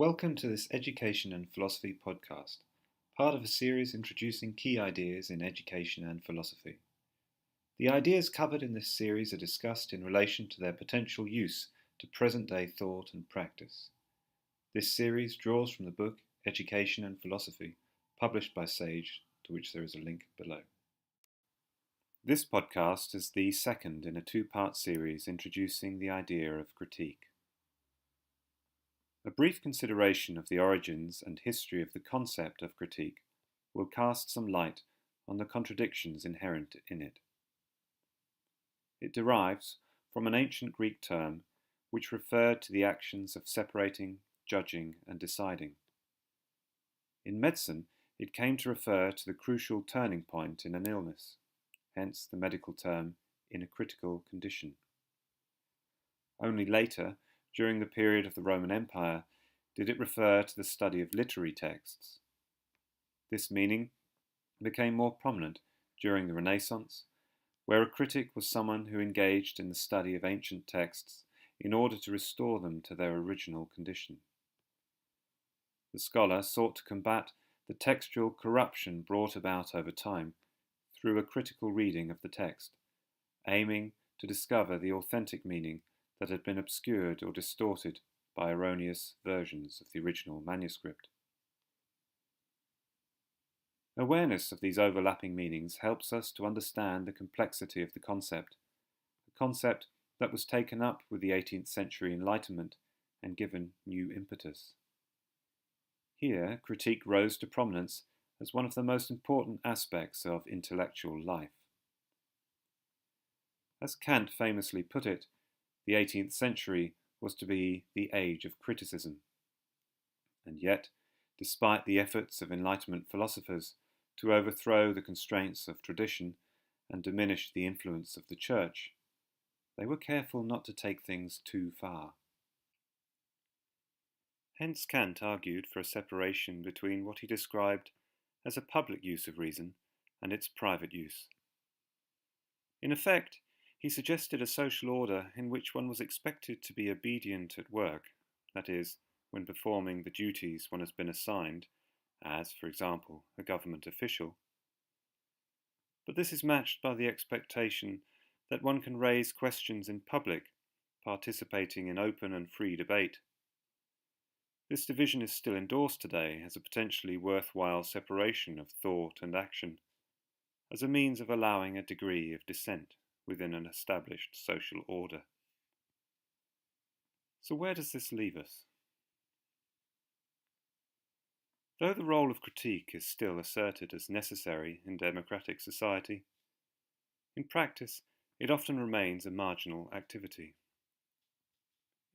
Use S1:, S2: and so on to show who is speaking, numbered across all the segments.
S1: Welcome to this Education and Philosophy podcast, part of a series introducing key ideas in education and philosophy. The ideas covered in this series are discussed in relation to their potential use to present-day thought and practice. This series draws from the book Education and Philosophy, published by Sage, to which there is a link below. This podcast is the second in a two-part series introducing the idea of critique. A brief consideration of the origins and history of the concept of critique will cast some light on the contradictions inherent in it. It derives from an ancient Greek term which referred to the actions of separating, judging, and deciding. In medicine, it came to refer to the crucial turning point in an illness, hence the medical term in a critical condition. Only later, during the period of the Roman Empire, did it refer to the study of literary texts. This meaning became more prominent during the Renaissance, where a critic was someone who engaged in the study of ancient texts in order to restore them to their original condition. The scholar sought to combat the textual corruption brought about over time through a critical reading of the text, aiming to discover the authentic meaning that had been obscured or distorted by erroneous versions of the original manuscript. Awareness of these overlapping meanings helps us to understand the complexity of the concept, a concept that was taken up with the 18th century Enlightenment and given new impetus. Here, critique rose to prominence as one of the most important aspects of intellectual life. As Kant famously put it, the 18th century was to be the age of criticism. And yet, despite the efforts of Enlightenment philosophers to overthrow the constraints of tradition and diminish the influence of the Church, they were careful not to take things too far. Hence Kant argued for a separation between what he described as a public use of reason and its private use. In effect, he suggested a social order in which one was expected to be obedient at work, that is, when performing the duties one has been assigned, as, for example, a government official. But this is matched by the expectation that one can raise questions in public, participating in open and free debate. This division is still endorsed today as a potentially worthwhile separation of thought and action, as a means of allowing a degree of dissent within an established social order. So where does this leave us? Though the role of critique is still asserted as necessary in democratic society, in practice it often remains a marginal activity.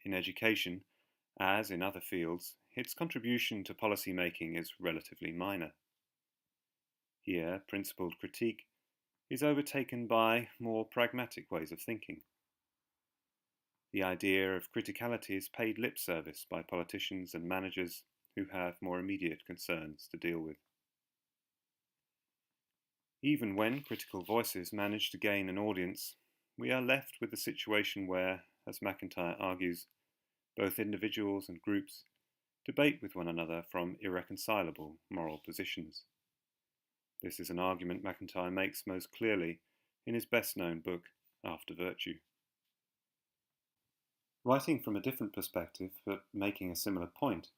S1: In education, as in other fields, its contribution to policy making is relatively minor. Here, principled critique is overtaken by more pragmatic ways of thinking. The idea of criticality is paid lip service by politicians and managers who have more immediate concerns to deal with. Even when critical voices manage to gain an audience, we are left with a situation where, as MacIntyre argues, both individuals and groups debate with one another from irreconcilable moral positions. This is an argument MacIntyre makes most clearly in his best-known book, After Virtue. Writing from a different perspective, but making a similar point,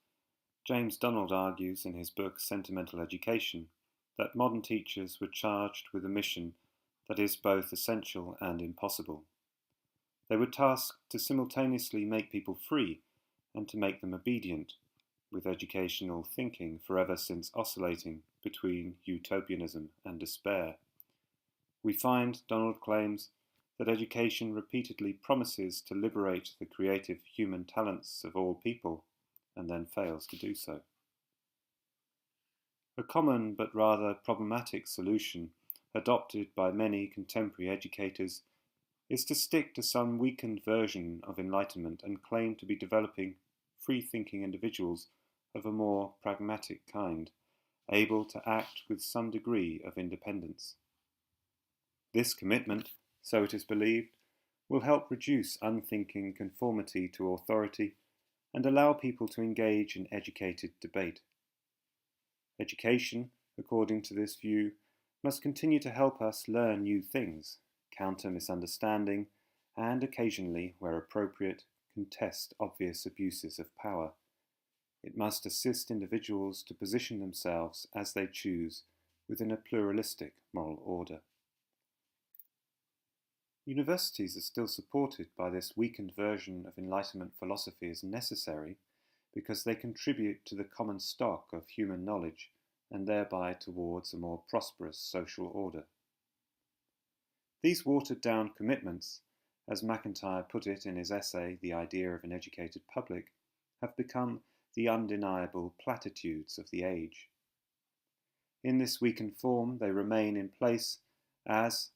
S1: James Donald argues in his book Sentimental Education that modern teachers were charged with a mission that is both essential and impossible. They were tasked to simultaneously make people free and to make them obedient, with educational thinking forever since oscillating between utopianism and despair. We find, Donald claims, that education repeatedly promises to liberate the creative human talents of all people, and then fails to do so. A common but rather problematic solution adopted by many contemporary educators is to stick to some weakened version of enlightenment and claim to be developing free-thinking individuals of a more pragmatic kind, able to act with some degree of independence. This commitment, so it is believed, will help reduce unthinking conformity to authority and allow people to engage in educated debate. Education, according to this view, must continue to help us learn new things, counter misunderstanding, and occasionally, where appropriate, contest obvious abuses of power. It must assist individuals to position themselves as they choose within a pluralistic moral order. Universities are still supported by this weakened version of Enlightenment philosophy as necessary because they contribute to the common stock of human knowledge and thereby towards a more prosperous social order. These watered-down commitments, as MacIntyre put it in his essay The Idea of an Educated Public, have become the undeniable platitudes of the age. In this weakened form, they remain in place as,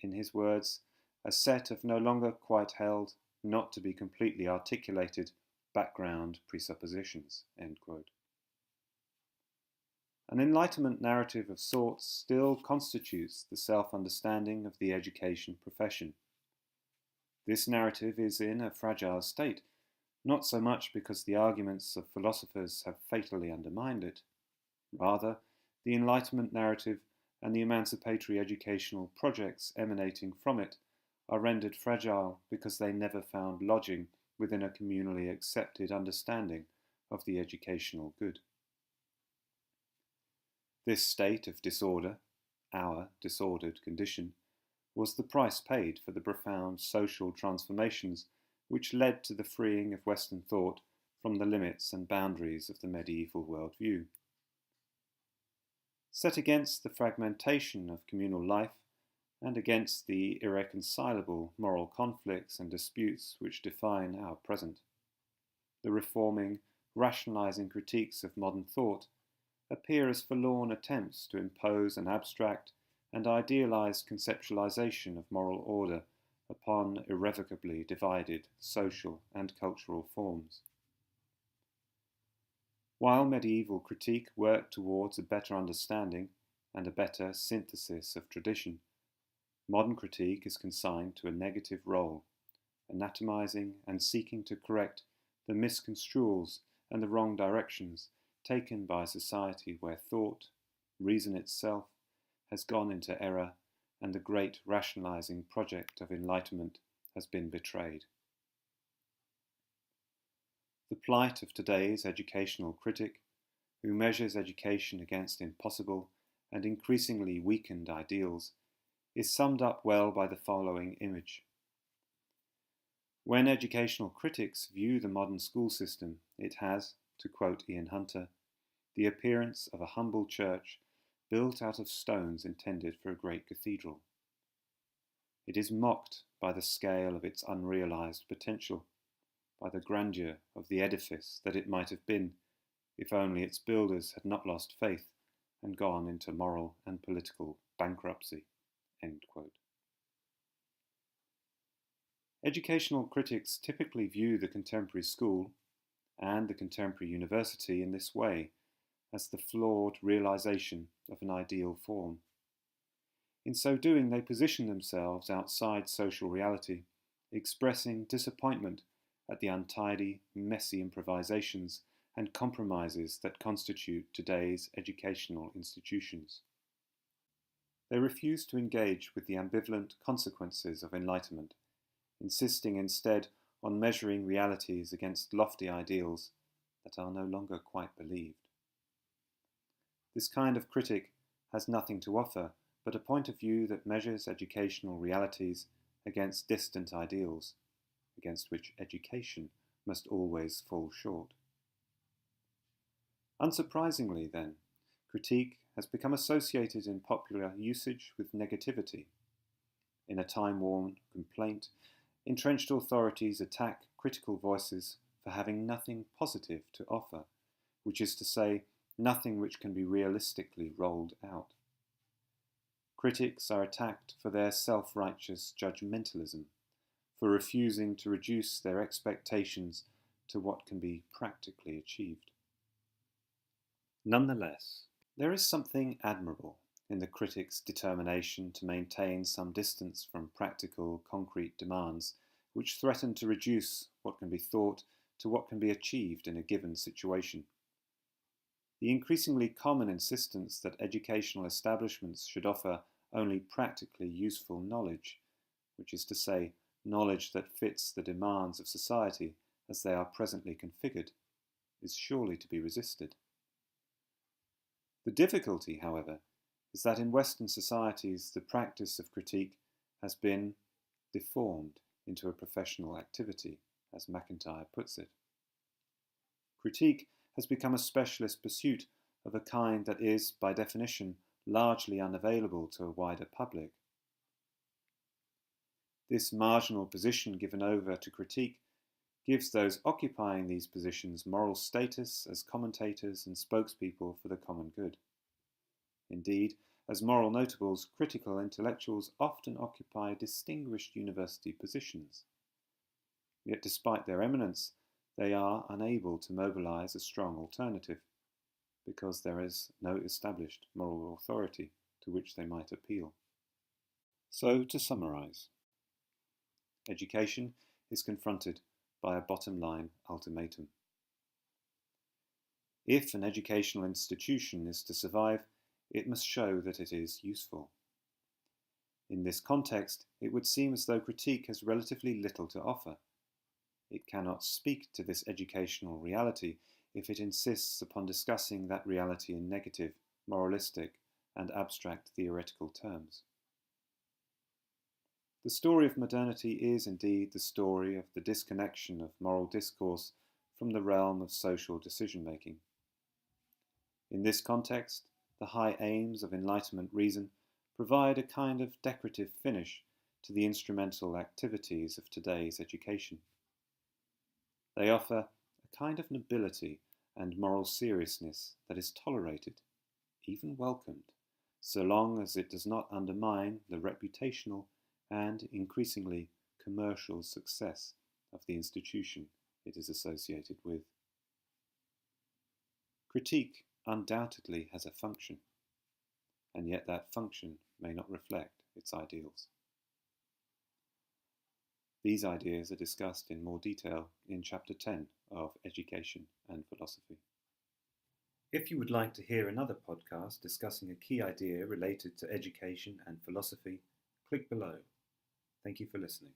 S1: in his words, a set of no longer quite held, not to be completely articulated, background presuppositions. End quote. An Enlightenment narrative of sorts still constitutes the self-understanding of the education profession. This narrative is in a fragile state, not so much because the arguments of philosophers have fatally undermined it. Rather, the Enlightenment narrative and the emancipatory educational projects emanating from it are rendered fragile because they never found lodging within a communally accepted understanding of the educational good. This state of disorder, our disordered condition, was the price paid for the profound social transformations which led to the freeing of Western thought from the limits and boundaries of the medieval worldview. Set against the fragmentation of communal life and against the irreconcilable moral conflicts and disputes which define our present, the reforming, rationalizing critiques of modern thought appear as forlorn attempts to impose an abstract and idealized conceptualization of moral order upon irrevocably divided social and cultural forms. While medieval critique worked towards a better understanding and a better synthesis of tradition, modern critique is consigned to a negative role, anatomizing and seeking to correct the misconstruals and the wrong directions taken by a society where thought, reason itself, has gone into error and the great rationalizing project of enlightenment has been betrayed. The plight of today's educational critic, who measures education against impossible and increasingly weakened ideals, is summed up well by the following image. When educational critics view the modern school system, it has, to quote Ian Hunter, the appearance of a humble church built out of stones intended for a great cathedral. It is mocked by the scale of its unrealized potential, by the grandeur of the edifice that it might have been, if only its builders had not lost faith and gone into moral and political bankruptcy. End quote. Educational critics typically view the contemporary school and the contemporary university in this way, as the flawed realization of an ideal form. In so doing, they position themselves outside social reality, expressing disappointment at the untidy, messy improvisations and compromises that constitute today's educational institutions. They refuse to engage with the ambivalent consequences of enlightenment, insisting instead on measuring realities against lofty ideals that are no longer quite believed. This kind of critic has nothing to offer but a point of view that measures educational realities against distant ideals, against which education must always fall short. Unsurprisingly, then, critique has become associated in popular usage with negativity. In a time-worn complaint, entrenched authorities attack critical voices for having nothing positive to offer, which is to say, nothing which can be realistically rolled out. Critics are attacked for their self-righteous judgmentalism, for refusing to reduce their expectations to what can be practically achieved. Nonetheless, there is something admirable in the critic's determination to maintain some distance from practical, concrete demands which threaten to reduce what can be thought to what can be achieved in a given situation. The increasingly common insistence that educational establishments should offer only practically useful knowledge, which is to say, knowledge that fits the demands of society as they are presently configured, is surely to be resisted. The difficulty, however, is that in Western societies the practice of critique has been deformed into a professional activity, as MacIntyre puts it. Critique has become a specialist pursuit of a kind that is, by definition, largely unavailable to a wider public. This marginal position given over to critique gives those occupying these positions moral status as commentators and spokespeople for the common good. Indeed, as moral notables, critical intellectuals often occupy distinguished university positions. Yet despite their eminence, they are unable to mobilize a strong alternative, because there is no established moral authority to which they might appeal. So, to summarize, education is confronted by a bottom-line ultimatum. If an educational institution is to survive, it must show that it is useful. In this context, it would seem as though critique has relatively little to offer. It cannot speak to this educational reality if it insists upon discussing that reality in negative, moralistic, and abstract theoretical terms. The story of modernity is indeed the story of the disconnection of moral discourse from the realm of social decision-making. In this context, the high aims of Enlightenment reason provide a kind of decorative finish to the instrumental activities of today's education. They offer a kind of nobility and moral seriousness that is tolerated, even welcomed, so long as it does not undermine the reputational and increasingly commercial success of the institution it is associated with. Critique undoubtedly has a function, and yet that function may not reflect its ideals. These ideas are discussed in more detail in Chapter 10 of Education and Philosophy. If you would like to hear another podcast discussing a key idea related to education and philosophy, click below. Thank you for listening.